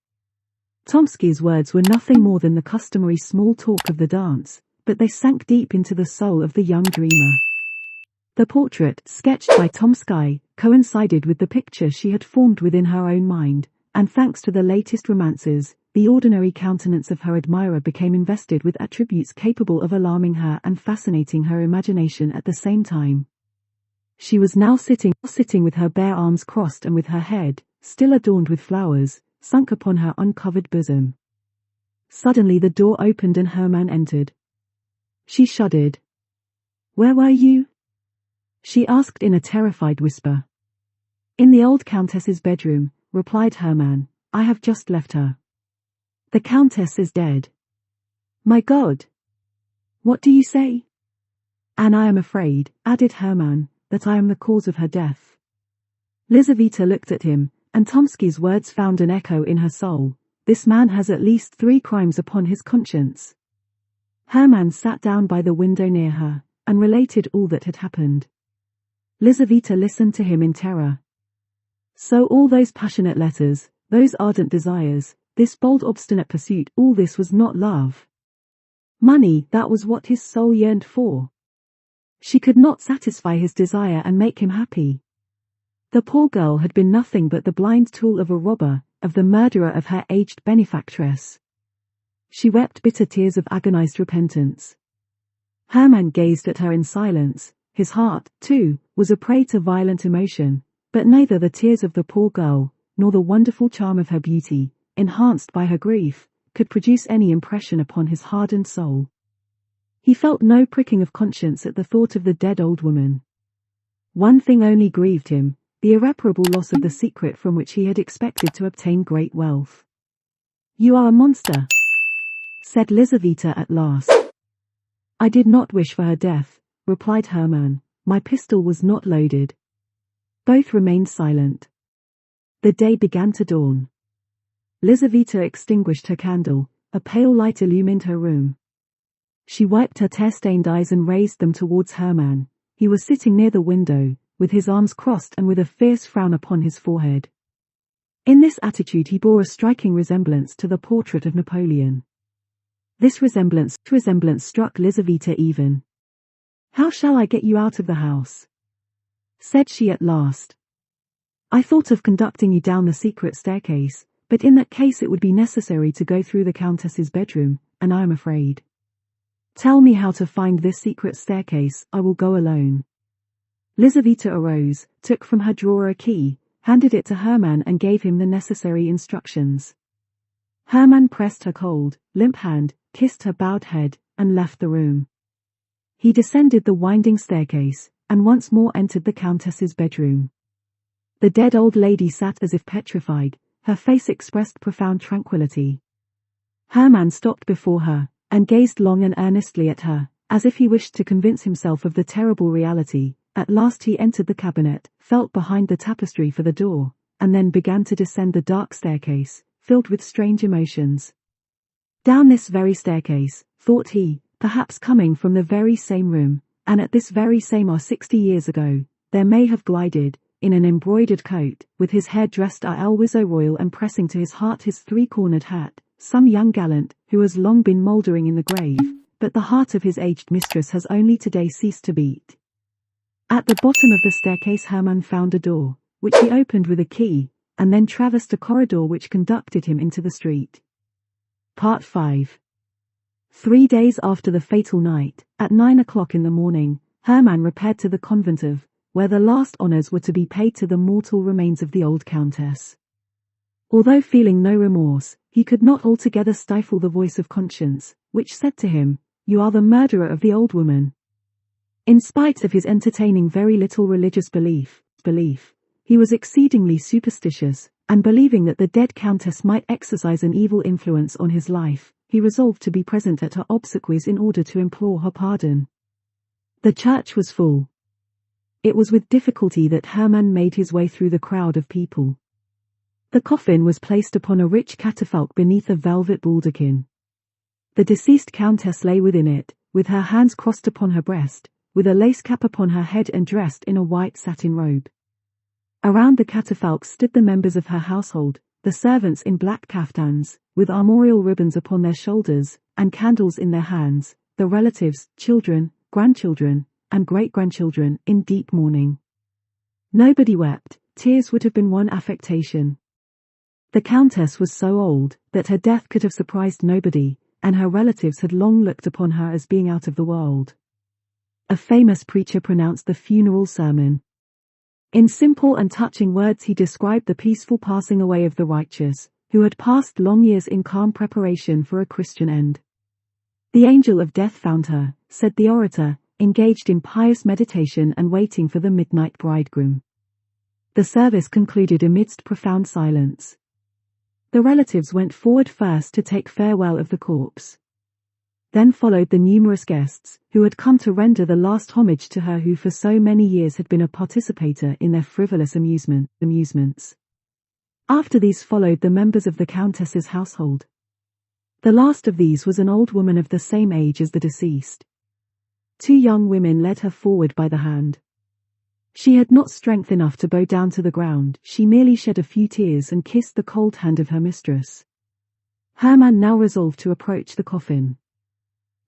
Tomsky's words were nothing more than the customary small talk of the dance, but they sank deep into the soul of the young dreamer. The portrait, sketched by Tomsky, coincided with the picture she had formed within her own mind, and thanks to the latest romances, the ordinary countenance of her admirer became invested with attributes capable of alarming her and fascinating her imagination at the same time. She was now sitting with her bare arms crossed and with her head, still adorned with flowers, sunk upon her uncovered bosom. Suddenly the door opened and Hermann entered. She shuddered. "Where were you?" she asked in a terrified whisper. "In the old countess's bedroom," replied Hermann. "I have just left her. The countess is dead." "My God! What do you say?" "And I am afraid," added Hermann, "that I am the cause of her death." Lizaveta looked at him, and Tomsky's words found an echo in her soul. This man has at least 3 crimes upon his conscience. Hermann sat down by the window near her, and related all that had happened. Lizaveta listened to him in terror. So all those passionate letters, those ardent desires, this bold obstinate pursuit, all this was not love. Money, that was what his soul yearned for. She could not satisfy his desire and make him happy. The poor girl had been nothing but the blind tool of a robber, of the murderer of her aged benefactress. She wept bitter tears of agonized repentance. Hermann gazed at her in silence. His heart, too, was a prey to violent emotion, but neither the tears of the poor girl, nor the wonderful charm of her beauty, enhanced by her grief, could produce any impression upon his hardened soul. He felt no pricking of conscience at the thought of the dead old woman. One thing only grieved him, the irreparable loss of the secret from which he had expected to obtain great wealth. "You are a monster," said Lizaveta at last. "I did not wish for her death," replied Hermann. "My pistol was not loaded." Both remained silent. The day began to dawn. Lizaveta extinguished her candle. A pale light illumined her room. She wiped her tear-stained eyes and raised them towards Hermann. He was sitting near the window, with his arms crossed and with a fierce frown upon his forehead. In this attitude he bore a striking resemblance to the portrait of Napoleon. This resemblance struck Lizaveta even. "How shall I get you out of the house?" said she at last. "I thought of conducting you down the secret staircase, but in that case it would be necessary to go through the countess's bedroom, and I am afraid. Tell me how to find this secret staircase, I will go alone." Lizaveta arose, took from her drawer a key, handed it to Hermann and gave him the necessary instructions. Hermann pressed her cold, limp hand, kissed her bowed head, and left the room. He descended the winding staircase, and once more entered the countess's bedroom. The dead old lady sat as if petrified, her face expressed profound tranquillity. Hermann stopped before her, and gazed long and earnestly at her, as if he wished to convince himself of the terrible reality. At last he entered the cabinet, felt behind the tapestry for the door, and then began to descend the dark staircase, filled with strange emotions. Down this very staircase, thought he, perhaps coming from the very same room, and at this very same hour 60 years ago, there may have glided, in an embroidered coat, with his hair dressed à l'oiseau royal and pressing to his heart his 3-cornered hat, some young gallant, who has long been mouldering in the grave, but the heart of his aged mistress has only today ceased to beat. At the bottom of the staircase Hermann found a door, which he opened with a key, and then traversed a corridor which conducted him into the street. Part 5. 3 days after the fatal night, at 9 o'clock in the morning, Hermann repaired to the convent of where the last honors were to be paid to the mortal remains of the old countess. Although feeling no remorse, he could not altogether stifle the voice of conscience, which said to him, "You are the murderer of the old woman." In spite of his entertaining very little religious belief, he was exceedingly superstitious, and believing that the dead countess might exercise an evil influence on his life, he resolved to be present at her obsequies in order to implore her pardon. The church was full. It was with difficulty that Hermann made his way through the crowd of people. The coffin was placed upon a rich catafalque beneath a velvet baldachin. The deceased countess lay within it, with her hands crossed upon her breast, with a lace cap upon her head and dressed in a white satin robe. Around the catafalque stood the members of her household, the servants in black kaftans, with armorial ribbons upon their shoulders, and candles in their hands, the relatives, children, grandchildren, and great-grandchildren, in deep mourning. Nobody wept. Tears would have been one affectation. The countess was so old, that her death could have surprised nobody, and her relatives had long looked upon her as being out of the world. A famous preacher pronounced the funeral sermon. In simple and touching words he described the peaceful passing away of the righteous, who had passed long years in calm preparation for a Christian end. "The angel of death found her," said the orator, engaged in pious meditation and waiting for the midnight bridegroom. The service concluded amidst profound silence. The relatives went forward first to take farewell of the corpse. Then followed the numerous guests, who had come to render the last homage to her who for so many years had been a participator in their frivolous amusements. After these followed the members of the countess's household. The last of these was an old woman of the same age as the deceased. Two young women led her forward by the hand. She had not strength enough to bow down to the ground, she merely shed a few tears and kissed the cold hand of her mistress. Hermann now resolved to approach the coffin.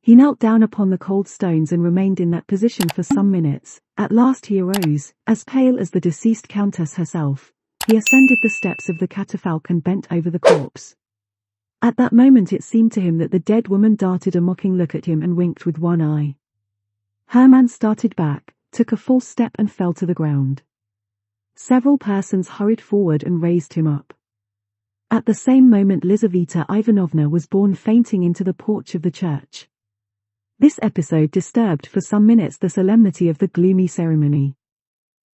He knelt down upon the cold stones and remained in that position for some minutes. At last he arose, as pale as the deceased countess herself. He ascended the steps of the catafalque and bent over the corpse. At that moment it seemed to him that the dead woman darted a mocking look at him and winked with one eye. Hermann started back, took a false step and fell to the ground. Several persons hurried forward and raised him up. At the same moment Lizaveta Ivanovna was borne fainting into the porch of the church. This episode disturbed for some minutes the solemnity of the gloomy ceremony.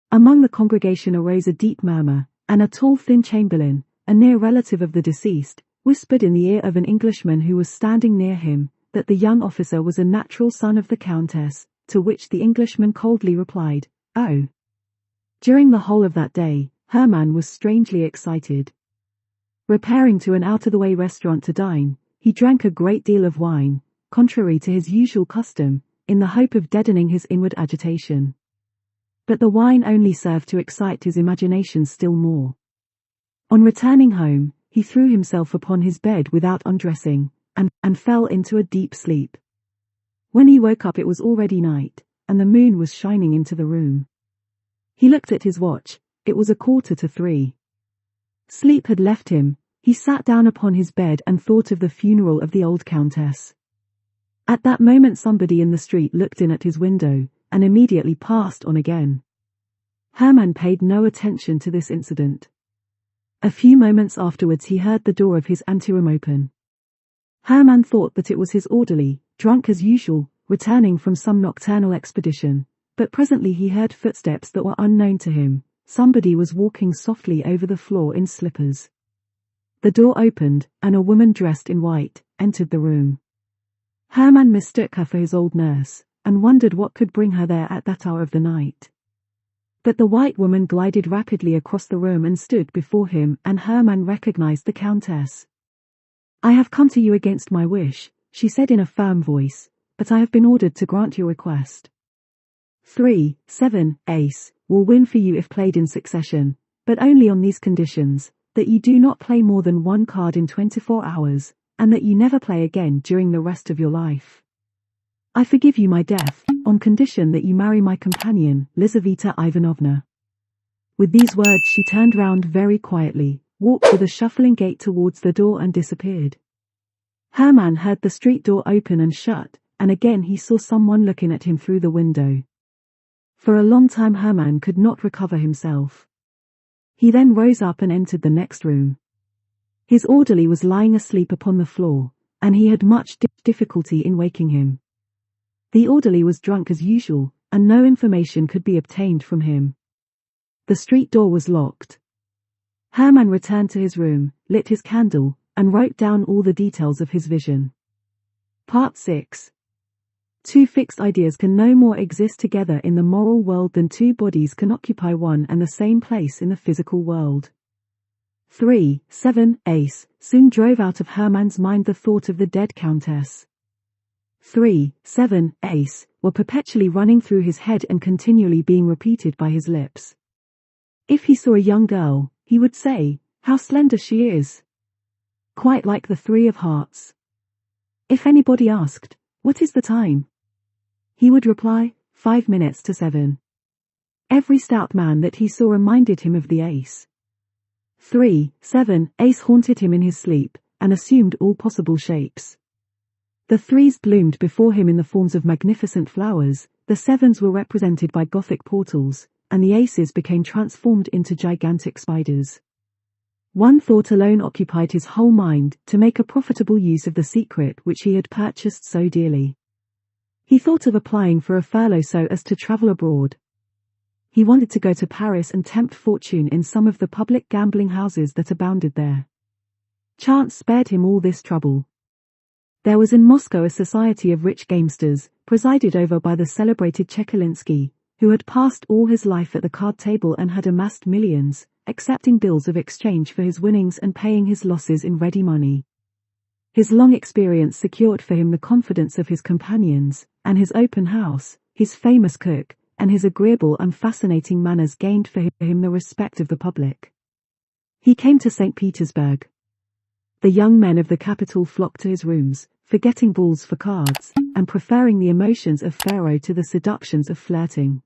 Among the congregation arose a deep murmur, and a tall thin chamberlain, a near relative of the deceased, whispered in the ear of an Englishman who was standing near him, that the young officer was a natural son of the countess, to which the Englishman coldly replied, "Oh." During the whole of that day, Hermann was strangely excited. Repairing to an out-of-the-way restaurant to dine, he drank a great deal of wine, contrary to his usual custom, in the hope of deadening his inward agitation. But the wine only served to excite his imagination still more. On returning home, he threw himself upon his bed without undressing, and fell into a deep sleep. When he woke up it was already night, and the moon was shining into the room. He looked at his watch, it was 2:45. Sleep had left him. He sat down upon his bed and thought of the funeral of the old countess. At that moment somebody in the street looked in at his window, and immediately passed on again. Hermann paid no attention to this incident. A few moments afterwards he heard the door of his anteroom open. Hermann thought that it was his orderly, drunk as usual, returning from some nocturnal expedition, but presently he heard footsteps that were unknown to him. Somebody was walking softly over the floor in slippers. The door opened, and a woman dressed in white entered the room. Hermann mistook her for his old nurse, and wondered what could bring her there at that hour of the night. But the white woman glided rapidly across the room and stood before him, and Hermann recognized the countess. "I have come to you against my wish," she said in a firm voice, "but I have been ordered to grant your request. 3, 7, ace, will win for you if played in succession, but only on these conditions, that you do not play more than one card in 24 hours, and that you never play again during the rest of your life. I forgive you my death, on condition that you marry my companion, Lizaveta Ivanovna." With these words she turned round very quietly, walked with a shuffling gait towards the door and disappeared. Hermann heard the street door open and shut, and again he saw someone looking at him through the window. For a long time Hermann could not recover himself. He then rose up and entered the next room. His orderly was lying asleep upon the floor, and he had much difficulty in waking him. The orderly was drunk as usual, and no information could be obtained from him. The street door was locked. Hermann returned to his room, lit his candle, and wrote down all the details of his vision. Part 6. Two fixed ideas can no more exist together in the moral world than two bodies can occupy one and the same place in the physical world. 3. 7. Ace soon drove out of Hermann's mind the thought of the dead countess. 3. 7. Ace were perpetually running through his head and continually being repeated by his lips. If he saw a young girl, he would say, "How slender she is!" Quite like the 3 of hearts. If anybody asked, "What is the time?" he would reply, 5 minutes to 7. Every stout man that he saw reminded him of the ace. 3. 7. Ace haunted him in his sleep, and assumed all possible shapes. The 3s bloomed before him in the forms of magnificent flowers, the 7s were represented by Gothic portals, and the aces became transformed into gigantic spiders. One thought alone occupied his whole mind, to make a profitable use of the secret which he had purchased so dearly. He thought of applying for a furlough so as to travel abroad. He wanted to go to Paris and tempt fortune in some of the public gambling houses that abounded there. Chance spared him all this trouble. There was in Moscow a society of rich gamesters, presided over by the celebrated Chekalinsky, who had passed all his life at the card table and had amassed millions, accepting bills of exchange for his winnings and paying his losses in ready money. His long experience secured for him the confidence of his companions, and his open house, his famous cook, and his agreeable and fascinating manners gained for him the respect of the public. He came to St. Petersburg. The young men of the capital flocked to his rooms, forgetting balls for cards, and preferring the emotions of Pharaoh to the seductions of flirting.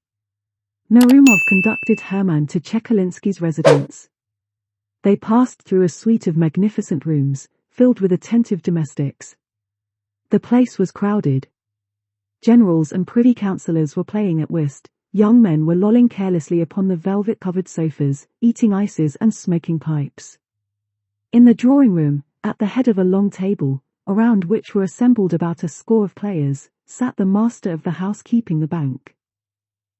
Narumov conducted Hermann to Chekalinsky's residence. They passed through a suite of magnificent rooms, filled with attentive domestics. The place was crowded. Generals and privy councillors were playing at whist, young men were lolling carelessly upon the velvet-covered sofas, eating ices and smoking pipes. In the drawing-room, at the head of a long table, around which were assembled about a score of players, sat the master of the house keeping the bank.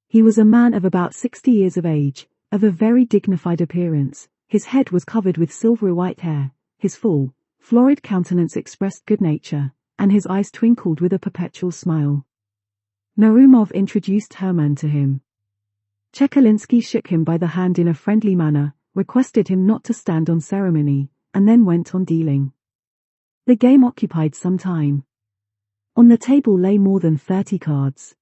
He was a man of about 60 years of age, of a very dignified appearance. His head was covered with silvery white hair, his full, florid countenance expressed good nature, and his eyes twinkled with a perpetual smile. Narumov introduced Hermann to him. Chekalinsky shook him by the hand in a friendly manner, requested him not to stand on ceremony, and then went on dealing. The game occupied some time. On the table lay more than 30 cards.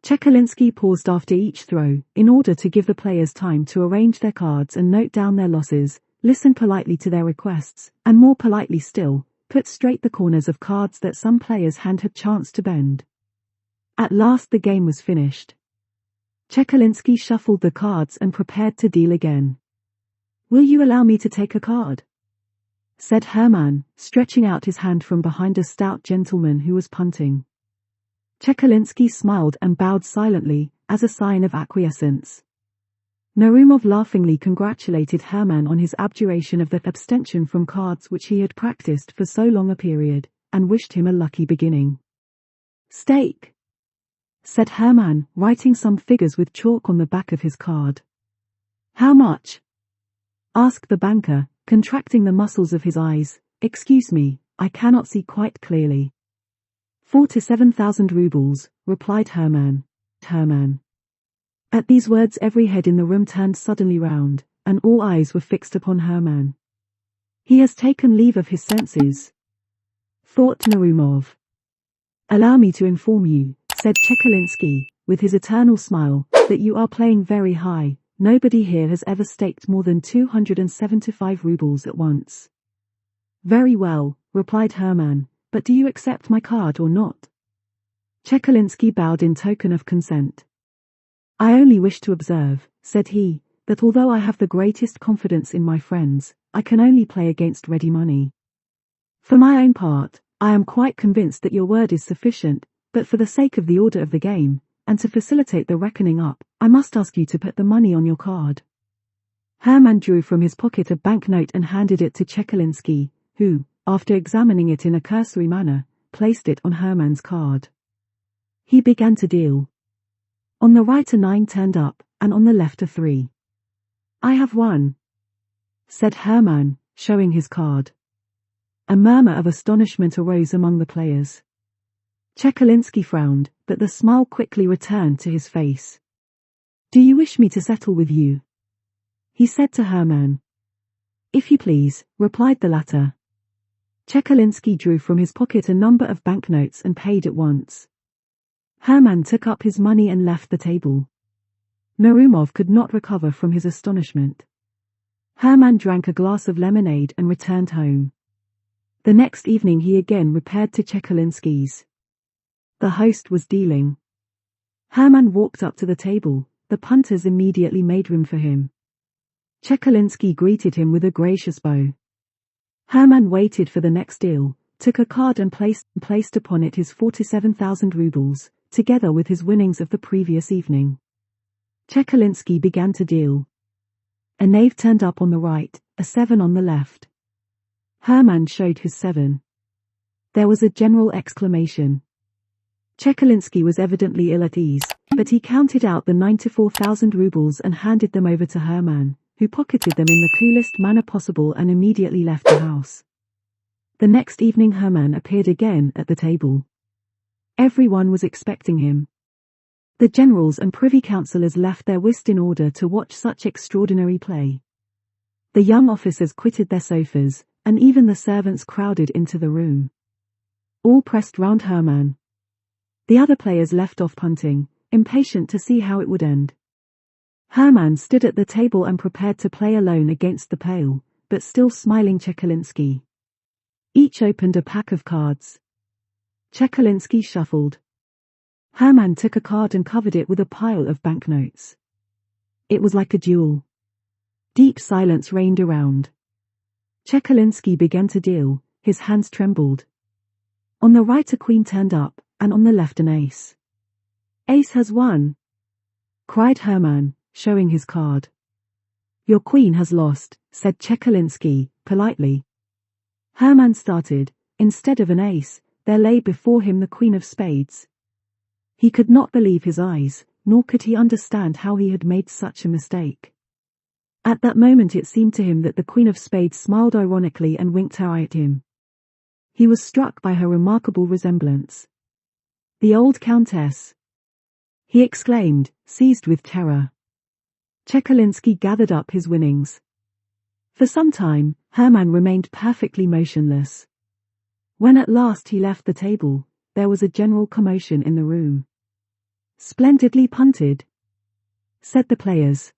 Chekalinsky paused after each throw, in order to give the players time to arrange their cards and note down their losses, listen politely to their requests, and more politely still, put straight the corners of cards that some player's hand had chanced to bend. At last the game was finished. Chekalinsky shuffled the cards and prepared to deal again. "Will you allow me to take a card?" said Hermann, stretching out his hand from behind a stout gentleman who was punting. Chekalinsky smiled and bowed silently, as a sign of acquiescence. Narumov laughingly congratulated Hermann on his abjuration of the abstention from cards which he had practiced for so long a period, and wished him a lucky beginning. "Stake," said Hermann, writing some figures with chalk on the back of his card. "How much?" asked the banker, contracting the muscles of his eyes. "Excuse me, I cannot see quite clearly." 4 to 7,000 rubles, replied Hermann. At these words every head in the room turned suddenly round, and all eyes were fixed upon Hermann. "He has taken leave of his senses," thought Narumov. "Allow me to inform you," said Chekalinsky, with his eternal smile, "that you are playing very high. Nobody here has ever staked more than 275 rubles at once." "Very well," replied Hermann, "but do you accept my card or not?" Chekalinsky bowed in token of consent. "I only wish to observe," said he, "that although I have the greatest confidence in my friends, I can only play against ready money. For my own part, I am quite convinced that your word is sufficient, but for the sake of the order of the game, and to facilitate the reckoning up, I must ask you to put the money on your card. Herman drew from his pocket a banknote and handed it to Chekalinsky, who, after examining it in a cursory manner, placed it on Herman's card. He began to deal. On the right a 9 turned up, and on the left a 3. I have won, said Herman, showing his card. A murmur of astonishment arose among the players. Chekalinsky frowned, but the smile quickly returned to his face. Do you wish me to settle with you? He said to Herman. If you please, replied the latter. Chekalinsky drew from his pocket a number of banknotes and paid at once. Herman took up his money and left the table. Narumov could not recover from his astonishment. Herman drank a glass of lemonade and returned home. The next evening he again repaired to Chekalinsky's. The host was dealing. Herman walked up to the table. The punters immediately made room for him. Chekalinsky greeted him with a gracious bow. Herman waited for the next deal, took a card and placed upon it his 47,000 rubles, together with his winnings of the previous evening. Chekalinsky began to deal. A knave turned up on the right, a 7 on the left. Herman showed his 7. There was a general exclamation. Chekalinsky was evidently ill at ease, but he counted out the 94,000 rubles and handed them over to Herman, who pocketed them in the coolest manner possible and immediately left the house. The next evening Herman appeared again at the table. Everyone was expecting him. The generals and privy councillors left their whist in order to watch such extraordinary play. The young officers quitted their sofas, and even the servants crowded into the room. All pressed round Herman. The other players left off punting, impatient to see how it would end. Herman stood at the table and prepared to play alone against the pale, but still smiling Chekalinsky. Each opened a pack of cards. Chekalinsky shuffled. Herman took a card and covered it with a pile of banknotes. It was like a duel. Deep silence reigned around. Chekalinsky began to deal, his hands trembled. On the right a queen turned up, and on the left an ace. Ace has won, cried Herman, showing his card. Your queen has lost, said Chekalinsky, politely. Herman started. Instead of an ace, there lay before him the queen of spades. He could not believe his eyes, nor could he understand how he had made such a mistake. At that moment it seemed to him that the queen of spades smiled ironically and winked her eye at him. He was struck by her remarkable resemblance. The old countess, he exclaimed, seized with terror. Chekalinsky gathered up his winnings. For some time, Herman remained perfectly motionless. When at last he left the table, there was a general commotion in the room. Splendidly punted, said the players.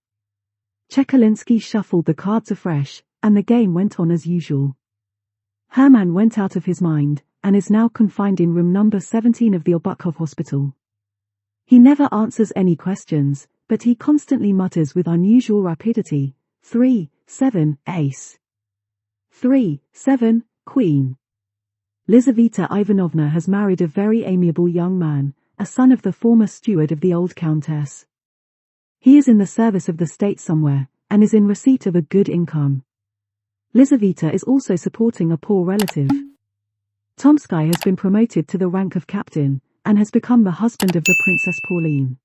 Chekalinsky shuffled the cards afresh, and the game went on as usual. Herman went out of his mind, and is now confined in room number 17 of the Obukhov Hospital. He never answers any questions, but he constantly mutters with unusual rapidity, 3, 7, ace. 3, 7, queen. Lizaveta Ivanovna has married a very amiable young man, a son of the former steward of the old countess. He is in the service of the state somewhere, and is in receipt of a good income. Lizaveta is also supporting a poor relative. Tomsky has been promoted to the rank of captain, and has become the husband of the Princess Pauline.